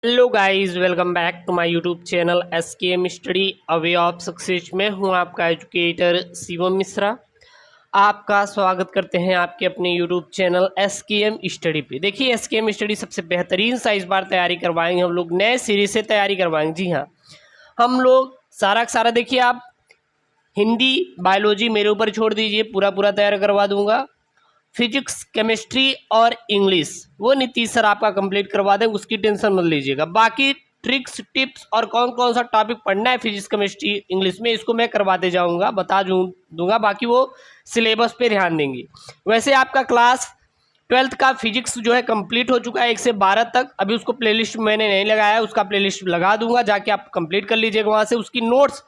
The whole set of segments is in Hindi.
Hello guys, welcome back to my YouTube channel SKM study a way of success में हूं आपका एजुकेटर शिवम मिश्रा। आपका स्वागत करते हैं आपके अपने यूट्यूब चैनल एसकेएम स्टडी पे। देखिए, एसकेएम स्टडी सबसे बेहतरीन सा इस बार तैयारी करवाएंगे। हम लोग नए सीरीज से तैयारी करवाएंगे। जी हाँ, हम लोग सारा का सारा, देखिए आप हिंदी बायोलॉजी मेरे ऊपर छोड़ दीजिए, पूरा पूरा तैयार करवा दूंगा। फिजिक्स, केमिस्ट्री और इंग्लिश वो नीतीश सर आपका कंप्लीट करवा दें, उसकी टेंशन मत लीजिएगा। बाकी ट्रिक्स, टिप्स और कौन कौन सा टॉपिक पढ़ना है फिजिक्स, केमिस्ट्री, इंग्लिश में, इसको मैं करवाते जाऊंगा, दूंगा। बाकी वो सिलेबस पे ध्यान देंगे। वैसे आपका क्लास 12th का फिजिक्स जो है कंप्लीट हो चुका है 1 से 12 तक। अभी उसको प्लेलिस्ट मैंने नहीं लगाया है, उसका प्लेलिस्ट लगा दूंगा, जाके आप कंप्लीट कर लीजिएगा वहाँ से। उसकी नोट्स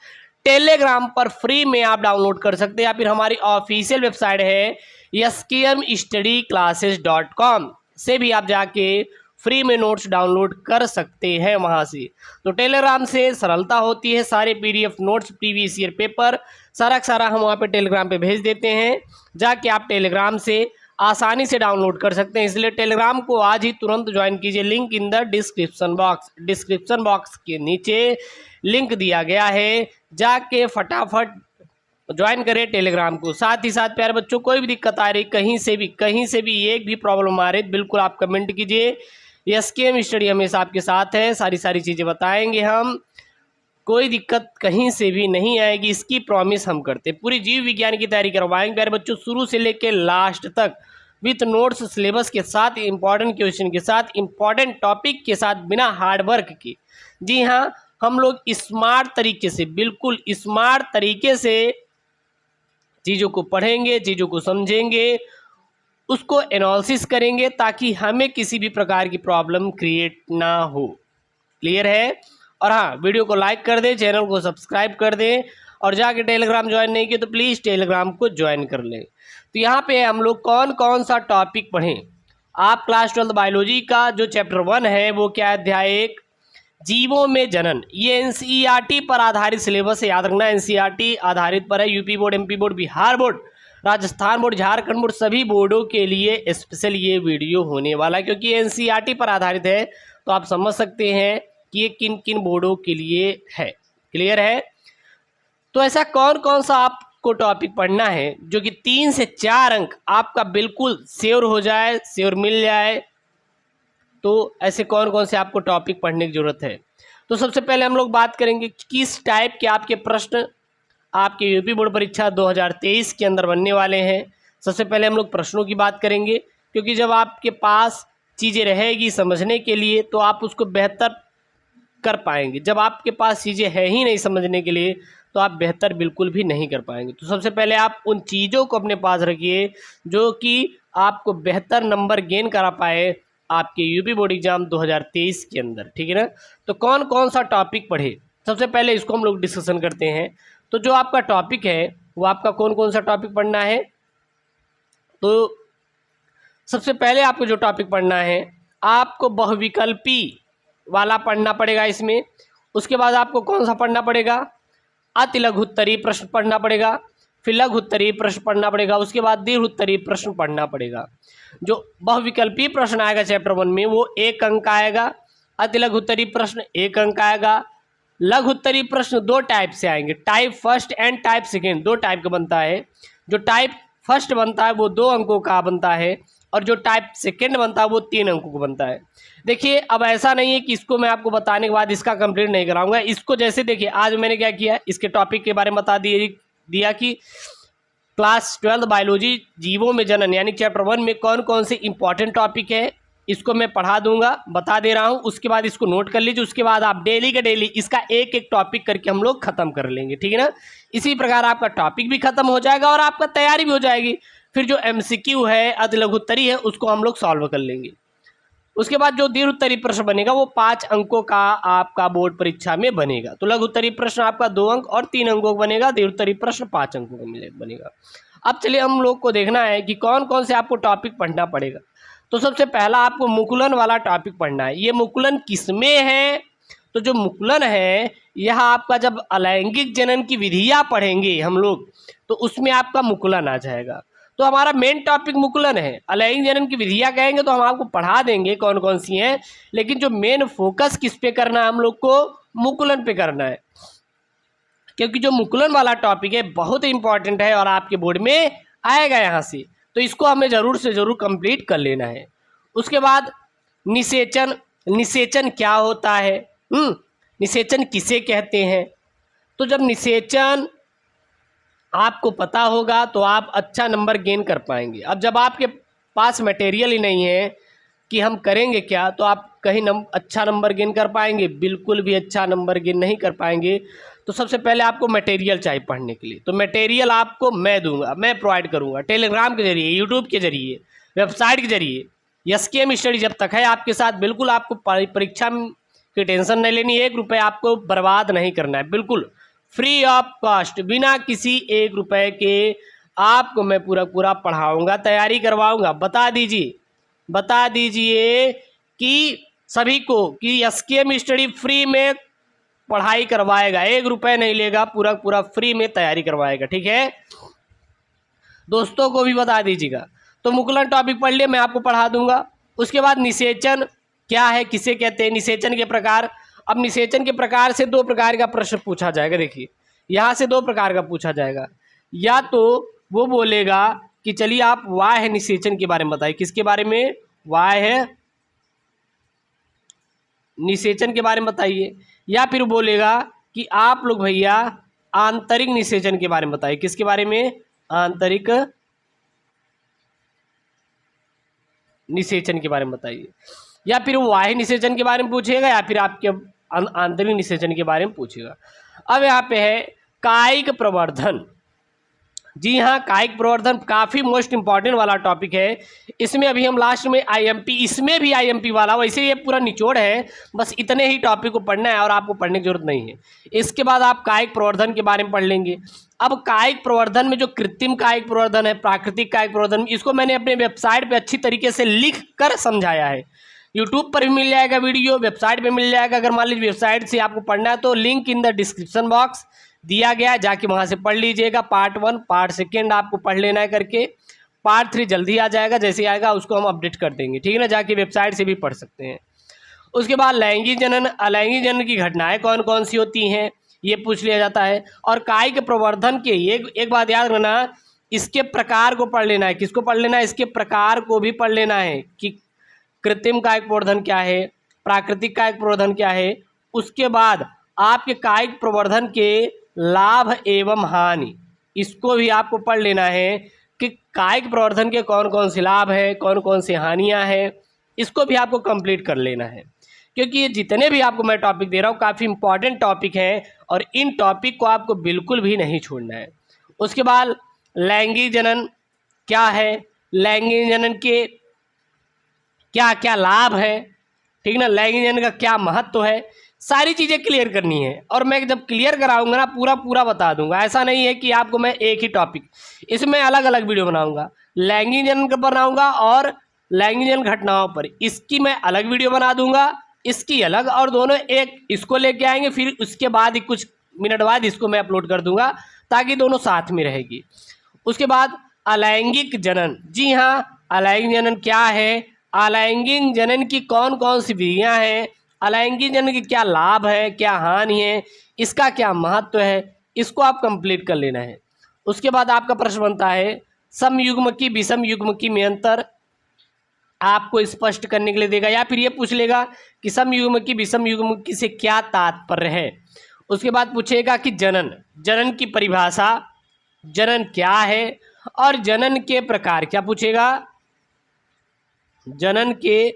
टेलीग्राम पर फ्री में आप डाउनलोड कर सकते हैं, या फिर हमारी ऑफिशियल वेबसाइट है skmstudyclasses.com से भी आप जाके फ्री में नोट्स डाउनलोड कर सकते हैं वहाँ से। तो टेलीग्राम से सरलता होती है, सारे PDF notes, previous year paper सारा का सारा हम वहाँ पे टेलीग्राम पे भेज देते हैं। जाके आप टेलीग्राम से आसानी से डाउनलोड कर सकते हैं, इसलिए टेलीग्राम को आज ही तुरंत ज्वाइन कीजिए। Link in the description box के नीचे लिंक दिया गया है, जाके फटाफट ज्वाइन करें टेलीग्राम को। साथ ही साथ प्यारे बच्चों, कोई भी दिक्कत आ रही कहीं से भी एक भी प्रॉब्लम आ रही, बिल्कुल आप कमेंट कीजिए। एसकेएम स्टडी हमेशा आपके साथ है, सारी चीज़ें बताएंगे हम, कोई दिक्कत कहीं से भी नहीं आएगी, इसकी प्रॉमिस हम करते। पूरी जीव विज्ञान की तैयारी करवाएंगे प्यारे बच्चों, शुरू से लेकर लास्ट तक, विथ नोट्स, सिलेबस के साथ, इंपॉर्टेंट क्वेश्चन के साथ, इंपॉर्टेंट टॉपिक के साथ, बिना हार्डवर्क के। जी हाँ, हम लोग स्मार्ट तरीके से, बिल्कुल स्मार्ट तरीके से चीज़ों को पढ़ेंगे, चीज़ों को समझेंगे, उसको एनालिसिस करेंगे, ताकि हमें किसी भी प्रकार की प्रॉब्लम क्रिएट ना हो। क्लियर है? और हाँ, वीडियो को लाइक कर दें, चैनल को सब्सक्राइब कर दें, और जाके टेलीग्राम ज्वाइन नहीं किया तो प्लीज़ टेलीग्राम को ज्वाइन कर लें। तो यहाँ पे हम लोग कौन कौन सा टॉपिक पढ़ें। आप क्लास 12 बायोलॉजी का जो चैप्टर 1 है वो क्या है, अध्याय 1 जीवों में जनन, ये एनसीईआरटी पर आधारित सिलेबस है, याद रखना। एनसीईआरटी आधारित पर है, UP board, MP board, Bihar board, Rajasthan board, Jharkhand board, सभी बोर्डों के लिए स्पेशल ये वीडियो होने वाला है, क्योंकि एनसीईआरटी पर आधारित है। तो आप समझ सकते हैं कि ये किन किन बोर्डों के लिए है। क्लियर है? तो ऐसा कौन कौन सा आपको टॉपिक पढ़ना है जो कि 3 से 4 अंक आपका बिल्कुल श्योर हो जाए, श्योर मिल जाए। तो ऐसे कौन कौन से आपको टॉपिक पढ़ने की ज़रूरत है। तो सबसे पहले हम लोग बात करेंगे किस टाइप के आपके प्रश्न आपके यूपी बोर्ड परीक्षा 2023 के अंदर बनने वाले हैं। सबसे पहले हम लोग प्रश्नों की बात करेंगे, क्योंकि जब आपके पास चीज़ें रहेगी समझने के लिए तो आप उसको बेहतर कर पाएंगे। जब आपके पास चीज़ें है ही नहीं समझने के लिए तो आप बेहतर बिल्कुल भी नहीं कर पाएंगे। तो सबसे पहले आप उन चीज़ों को अपने पास रखिए जो कि आपको बेहतर नंबर गेन करा पाए आपके यूपी बोर्ड एग्जाम 2023 के अंदर। ठीक है ना? तो कौन कौन सा टॉपिक पढ़े, सबसे पहले इसको हम लोग डिस्कशन करते हैं। तो जो आपका टॉपिक है वो आपका कौन कौन सा टॉपिक पढ़ना है। तो सबसे पहले आपको जो टॉपिक पढ़ना है, आपको बहुविकल्पी वाला पढ़ना पड़ेगा इसमें। उसके बाद आपको कौन सा पढ़ना पड़ेगा, अति लघु उत्तरीय प्रश्न पढ़ना पड़ेगा, फिर लघु उत्तरीय प्रश्न पढ़ना पड़ेगा, उसके बाद दीर्घ उत्तरीय प्रश्न पढ़ना पड़ेगा। जो बहुविकल्पीय प्रश्न आएगा चैप्टर 1 में वो 1 अंक आएगा, अति लघु उत्तरीय प्रश्न 1 अंक आएगा, लघु उत्तरीय प्रश्न 2 टाइप से आएंगे, type first and type second, 2 type का बनता है। जो टाइप फर्स्ट बनता है वो 2 अंकों का बनता है, और जो टाइप सेकेंड बनता है वो 3 अंकों का बनता है। देखिए, अब ऐसा नहीं है कि इसको मैं आपको बताने के बाद इसका कंप्लीट नहीं कराऊंगा। इसको जैसे देखिए, आज मैंने क्या किया, इसके टॉपिक के बारे में बता दिया कि क्लास 12 बायोलॉजी जीवों में जनन यानी चैप्टर 1 में कौन कौन से इंपॉर्टेंट टॉपिक है, इसको मैं पढ़ा दूंगा, बता दे रहा हूं। उसके बाद इसको नोट कर लीजिए, उसके बाद आप डेली का डेली इसका एक एक टॉपिक करके हम लोग खत्म कर लेंगे। ठीक है ना? इसी प्रकार आपका टॉपिक भी खत्म हो जाएगा और आपका तैयारी भी हो जाएगी। फिर जो एमसीक्यू है, अति लघु उत्तरीय है, उसको हम लोग सॉल्व कर लेंगे। उसके बाद जो दीर्घ उत्तरीय प्रश्न बनेगा वो 5 अंकों का आपका बोर्ड परीक्षा में बनेगा। तो लघु उत्तरीय प्रश्न आपका 2 अंक और 3 अंकों का बनेगा, दीर्घ उत्तरीय प्रश्न 5 अंकों का बनेगा। अब चलिए हम लोग को देखना है कि कौन कौन से आपको टॉपिक पढ़ना पड़ेगा। तो सबसे पहला आपको मुकुलन वाला टॉपिक पढ़ना है। ये मुकुलन किसमें है? तो जो मुकुलन है यह आपका जब अलैंगिक जनन की विधियाँ पढ़ेंगे हम लोग तो उसमें आपका मुकुलन आ जाएगा। तो हमारा मेन टॉपिक मुकुलन है। अलैंगिक जनन की विधियां कहेंगे तो हम आपको पढ़ा देंगे कौन कौन सी हैं, लेकिन जो मेन फोकस किस पे करना है हम लोग को, मुकुलन पे करना है, क्योंकि जो मुकुलन वाला टॉपिक है बहुत इंपॉर्टेंट है और आपके बोर्ड में आएगा यहाँ से, तो इसको हमें ज़रूर से ज़रूर कंप्लीट कर लेना है। उसके बाद निषेचन, निषेचन क्या होता है, निषेचन किसे कहते हैं। तो जब निषेचन आपको पता होगा तो आप अच्छा नंबर गेन कर पाएंगे। अब जब आपके पास मटेरियल ही नहीं है कि हम करेंगे क्या, तो आप कहीं अच्छा नंबर गेन कर पाएंगे, बिल्कुल भी अच्छा नंबर गेन नहीं कर पाएंगे। तो सबसे पहले आपको मटेरियल चाहिए पढ़ने के लिए, तो मटेरियल आपको मैं दूंगा, मैं प्रोवाइड करूंगा टेलीग्राम के जरिए, यूट्यूब के जरिए, वेबसाइट के जरिए। SKM स्टडी जब तक है आपके साथ, बिल्कुल आपको परीक्षा की टेंशन नहीं लेनी, 1 रुपये आपको बर्बाद नहीं करना है, बिल्कुल फ्री ऑफ कॉस्ट, बिना किसी 1 रुपये के आपको मैं पूरा पढ़ाऊँगा, तैयारी करवाऊँगा। बता दीजिए कि सभी को कि SKM स्टडी फ्री में पढ़ाई करवाएगा, 1 रुपये नहीं लेगा, पूरा फ्री में तैयारी करवाएगा, ठीक है। दोस्तों को भी बता दीजिएगा। तो मुकुलन टॉपिक पढ़ लिए, मैं आपको पढ़ा दूंगा। उसके बाद निषेचन क्या है, किसे कहते हैं, निषेचन के प्रकार। अब निषेचन के प्रकार से 2 प्रकार का प्रश्न पूछा जाएगा। देखिए यहाँ से 2 प्रकार का पूछा जाएगा, या तो वो बोलेगा कि चलिए आप वाह्य निषेचन के बारे में बताइए, किसके बारे में, वाह्य निषेचन के बारे में बताइए, या फिर बोलेगा कि आप लोग भैया आंतरिक निषेचन के बारे में बताइए, किसके बारे में, आंतरिक निषेचन के बारे में बताइए। या फिर वो बाह्य निषेचन के बारे में पूछेगा, या फिर आपके आंतरिक निषेचन के बारे में पूछेगा। अब यहाँ पे है कायिक प्रवर्धन। जी हाँ, कायिक प्रवर्धन काफ़ी मोस्ट इंपॉर्टेंट वाला टॉपिक है। इसमें अभी हम लास्ट में IMP, इसमें भी IMP वाला, वैसे ये पूरा निचोड़ है, बस इतने ही टॉपिक को पढ़ना है और आपको पढ़ने की जरूरत नहीं है। इसके बाद आप कायिक प्रवर्धन के बारे में पढ़ लेंगे। अब कायिक प्रवर्धन में जो कृत्रिम कायिक प्रवर्धन है, प्राकृतिक कायिक प्रवर्धन, इसको मैंने अपने वेबसाइट पर अच्छी तरीके से लिख कर समझाया है। यूट्यूब पर भी मिल जाएगा वीडियो, वेबसाइट पे मिल जाएगा। अगर मान लीजिए वेबसाइट से आपको पढ़ना है तो link in the description box दिया गया है, जाके वहाँ से पढ़ लीजिएगा। पार्ट 1, पार्ट 2 आपको पढ़ लेना है करके, पार्ट 3 जल्दी आ जाएगा, जैसे आएगा उसको हम अपडेट कर देंगे, ठीक है ना। जाके वेबसाइट से भी पढ़ सकते हैं। उसके बाद लैंगिक जनन, अलैंगिक जनन की घटनाएं कौन कौन सी होती हैं ये पूछ लिया जाता है। और कायिक प्रवर्धन के एक बात याद रखना, इसके प्रकार को पढ़ लेना है। किसको पढ़ लेना है, इसके प्रकार को भी पढ़ लेना है कि कृत्रिम कायिक प्रवर्धन क्या है, प्राकृतिक कायिक प्रवर्धन क्या है। उसके बाद आपके कायिक प्रवर्धन के लाभ एवं हानि, इसको भी आपको पढ़ लेना है कि कायिक प्रवर्धन के कौन कौन से लाभ है, कौन कौन सी हानियां हैं, इसको भी आपको कंप्लीट कर लेना है। क्योंकि ये जितने भी आपको मैं टॉपिक दे रहा हूँ काफ़ी इंपॉर्टेंट टॉपिक है और इन टॉपिक को आपको बिल्कुल भी नहीं छोड़ना है। उसके बाद लैंगिक जनन क्या है, लैंगिक जनन के क्या क्या लाभ है, ठीक ना, लैंगिक जनन का क्या महत्व है, सारी चीज़ें क्लियर करनी है। और मैं जब क्लियर कराऊंगा ना पूरा बता दूंगा। ऐसा नहीं है कि आपको मैं एक ही टॉपिक, इसमें अलग अलग वीडियो बनाऊंगा। लैंगिक जनन का बनाऊंगा और लैंगिक जनन घटनाओं पर इसकी मैं अलग वीडियो बना दूंगा, इसकी अलग, और दोनों एक इसको लेके आएंगे, फिर उसके बाद ही कुछ मिनट बाद इसको मैं अपलोड कर दूंगा ताकि दोनों साथ में रहेगी। उसके बाद अलैंगिक जनन, जी हाँ, अलैंगिक जनन क्या है, अलैंगिक जनन की कौन कौन सी विधियाँ हैं, अलैंगिक जनन के क्या लाभ है, क्या हानि है, इसका क्या महत्व है, इसको आप कंप्लीट कर लेना है। उसके बाद आपका प्रश्न बनता है समयुग्मकी विषम युग्मकी में अंतर, आपको स्पष्ट करने के लिए देगा, या फिर ये पूछ लेगा कि समयुग्मकी विषम युग्मकी से क्या तात्पर्य है। उसके बाद पूछेगा कि जनन, जनन की परिभाषा, जनन क्या है और जनन के प्रकार, क्या पूछेगा, जनन के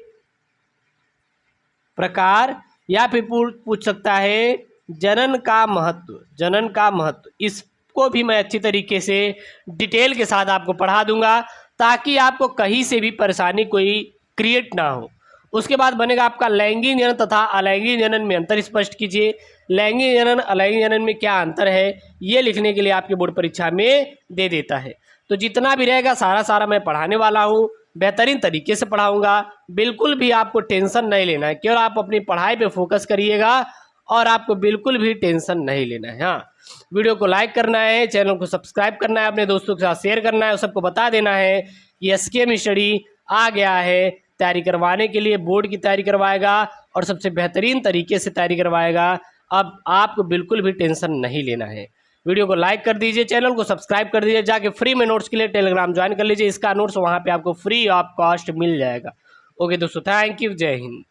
प्रकार, या फिर पूछ सकता है जनन का महत्व, जनन का महत्व। इसको भी मैं अच्छी तरीके से डिटेल के साथ आपको पढ़ा दूंगा ताकि आपको कहीं से भी परेशानी कोई क्रिएट ना हो। उसके बाद बनेगा आपका लैंगिक जनन तथा अलैंगिक जनन में अंतर स्पष्ट कीजिए। लैंगिक जनन अलैंगिक जनन में क्या अंतर है ये लिखने के लिए आपके बोर्ड परीक्षा में दे देता है। तो जितना भी रहेगा सारा मैं पढ़ाने वाला हूँ, बेहतरीन तरीके से पढ़ाऊँगा, बिल्कुल भी आपको टेंशन नहीं लेना है। केवल आप अपनी पढ़ाई पे फोकस करिएगा और आपको बिल्कुल भी टेंशन नहीं लेना है। हाँ, वीडियो को लाइक करना है, चैनल को सब्सक्राइब करना है, अपने दोस्तों के साथ शेयर करना है और सबको बता देना है कि एसकेएम स्टडी आ गया है तैयारी करवाने के लिए। बोर्ड की तैयारी करवाएगा और सबसे बेहतरीन तरीके से तैयारी करवाएगा। अब आपको बिल्कुल भी टेंशन नहीं लेना है। वीडियो को लाइक कर दीजिए, चैनल को सब्सक्राइब कर दीजिए, जाके फ्री में नोट्स के लिए टेलीग्राम ज्वाइन कर लीजिए। इसका नोट्स वहाँ पे आपको फ्री ऑफ कॉस्ट मिल जाएगा। ओके दोस्तों, थैंक यू, जय हिंद।